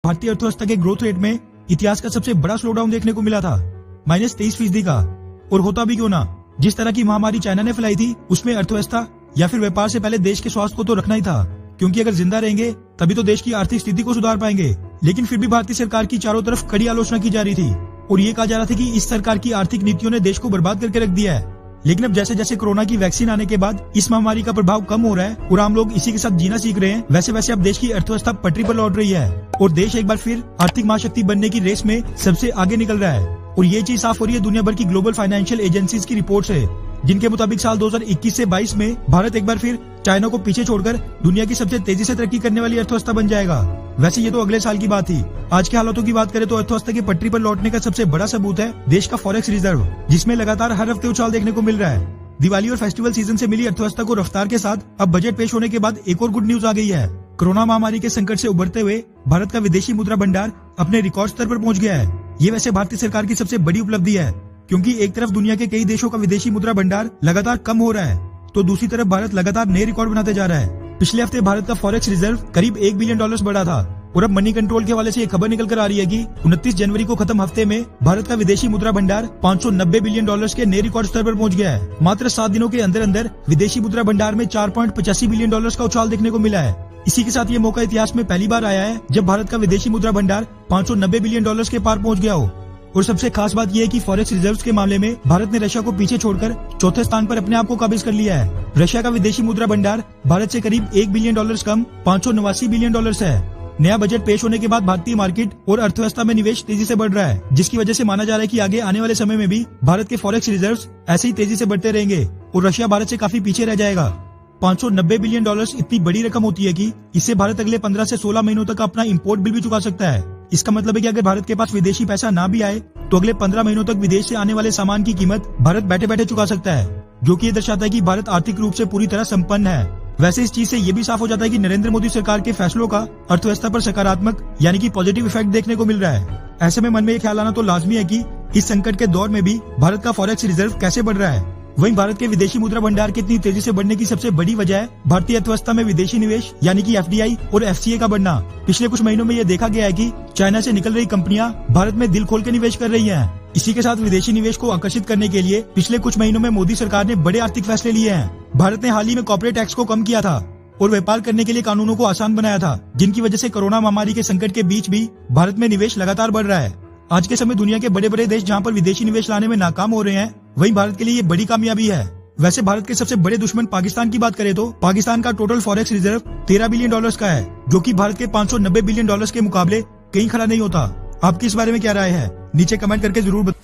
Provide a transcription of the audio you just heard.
भारतीय अर्थव्यवस्था के ग्रोथ रेट में इतिहास का सबसे बड़ा स्लोडाउन देखने को मिला था, -23% का। और होता भी क्यों ना, जिस तरह की महामारी चाइना ने फैलाई थी उसमें अर्थव्यवस्था या फिर व्यापार से पहले देश के स्वास्थ्य को तो रखना ही था, क्योंकि अगर जिंदा रहेंगे तभी तो देश की आर्थिक स्थिति को सुधार पाएंगे। लेकिन फिर भी भारतीय सरकार की चारों तरफ कड़ी आलोचना की जा रही थी और ये कहा जा रहा था कि इस सरकार की आर्थिक नीतियों ने देश को बर्बाद करके रख दिया है। लेकिन अब जैसे जैसे कोरोना की वैक्सीन आने के बाद इस महामारी का प्रभाव कम हो रहा है और आम लोग इसी के साथ जीना सीख रहे हैं, वैसे वैसे अब देश की अर्थव्यवस्था पटरी पर लौट रही है और देश एक बार फिर आर्थिक महाशक्ति बनने की रेस में सबसे आगे निकल रहा है। और ये चीज साफ हो रही है दुनिया भर की ग्लोबल फाइनेंशियल एजेंसीज की रिपोर्ट से, जिनके मुताबिक साल 2021 से 22 में भारत एक बार फिर चाइना को पीछे छोड़कर दुनिया की सबसे तेजी से तरक्की करने वाली अर्थव्यवस्था बन जाएगा। वैसे ये तो अगले साल की बात थी। आज के हालातों की बात करें तो अर्थव्यवस्था की पटरी पर लौटने का सबसे बड़ा सबूत है देश का फॉरेक्स रिजर्व, जिसमें लगातार हर हफ्ते उछाल देखने को मिल रहा है। दिवाली और फेस्टिवल सीजन से मिली अर्थव्यवस्था को रफ्तार के साथ अब बजट पेश होने के बाद एक और गुड न्यूज आ गई है। कोरोना महामारी के संकट से उभरते हुए भारत का विदेशी मुद्रा भंडार अपने रिकॉर्ड स्तर पर पहुंच गया है। ये वैसे भारतीय सरकार की सबसे बड़ी उपलब्धि है, क्योंकि एक तरफ दुनिया के कई देशों का विदेशी मुद्रा भंडार लगातार कम हो रहा है, तो दूसरी तरफ भारत लगातार नए रिकॉर्ड बनाते जा रहा है। पिछले हफ्ते भारत का फॉरेक्स रिजर्व करीब $1 बिलियन बढ़ा था और अब मनी कंट्रोल के हवाले से ये खबर निकल कर आ रही है कि 29 जनवरी को खत्म हफ्ते में भारत का विदेशी मुद्रा भंडार $590 बिलियन के नए रिकॉर्ड स्तर पर पहुंच गया है। मात्र 7 दिनों के अंदर अंदर विदेशी मुद्रा भंडार में $4.85 बिलियन का उछाल देखने को मिला है। इसी के साथ ये मौका इतिहास में पहली बार आया है जब भारत का विदेशी मुद्रा भंडार $590 बिलियन के पार पहुंच गया हो। और सबसे खास बात यह है कि फॉरेक्स रिजर्व्स के मामले में भारत ने रशिया को पीछे छोड़कर चौथे स्थान पर अपने आप को काबिज कर लिया है। रशिया का विदेशी मुद्रा भंडार भारत से करीब $1 बिलियन कम $589 बिलियन है। नया बजट पेश होने के बाद भारतीय मार्केट और अर्थव्यवस्था में निवेश तेजी से बढ़ रहा है, जिसकी वजह से माना जा रहा है कि आगे आने वाले समय में भी भारत के फॉरेक्स रिजर्व्स ऐसे ही तेजी से बढ़ते रहेंगे और रशिया भारत से काफी पीछे रह जाएगा। $590 बिलियन इतनी बड़ी रकम होती है कि इससे भारत अगले 15 से 16 महीनों तक अपना इंपोर्ट बिल भी चुका सकता है। इसका मतलब है कि अगर भारत के पास विदेशी पैसा ना भी आए तो अगले 15 महीनों तक विदेश से आने वाले सामान की कीमत भारत बैठे बैठे चुका सकता है, जो कि ये दर्शाता है कि भारत आर्थिक रूप से पूरी तरह संपन्न है। वैसे इस चीज से ये भी साफ हो जाता है कि नरेंद्र मोदी सरकार के फैसलों का अर्थव्यवस्था पर सकारात्मक यानी कि पॉजिटिव इफेक्ट देखने को मिल रहा है। ऐसे में मन में ये ख्याल आना तो लाजमी है कि इस संकट के दौर में भी भारत का फॉरेक्स रिजर्व कैसे बढ़ रहा है। वहीं भारत के विदेशी मुद्रा भंडार के इतनी तेजी से बढ़ने की सबसे बड़ी वजह है भारतीय अर्थव्यवस्था में विदेशी निवेश यानी कि FDI और FCA का बढ़ना। पिछले कुछ महीनों में ये देखा गया है कि चाइना से निकल रही कंपनियां भारत में दिल खोल के निवेश कर रही हैं। इसी के साथ विदेशी निवेश को आकर्षित करने के लिए पिछले कुछ महीनों में मोदी सरकार ने बड़े आर्थिक फैसले लिए हैं। भारत ने हाल ही में कॉर्पोरेट टैक्स को कम किया था और व्यापार करने के लिए कानूनों को आसान बनाया था, जिनकी वजह से कोरोना महामारी के संकट के बीच भी भारत में निवेश लगातार बढ़ रहा है। आज के समय दुनिया के बड़े बड़े देश जहाँ पर विदेशी निवेश लाने में नाकाम हो रहे हैं, वहीं भारत के लिए ये बड़ी कामयाबी है। वैसे भारत के सबसे बड़े दुश्मन पाकिस्तान की बात करें तो पाकिस्तान का टोटल फॉरेक्स रिजर्व $13 बिलियन का है, जो कि भारत के $590 बिलियन के मुकाबले कहीं खड़ा नहीं होता। आपकी इस बारे में क्या राय है, नीचे कमेंट करके जरूर बताएं।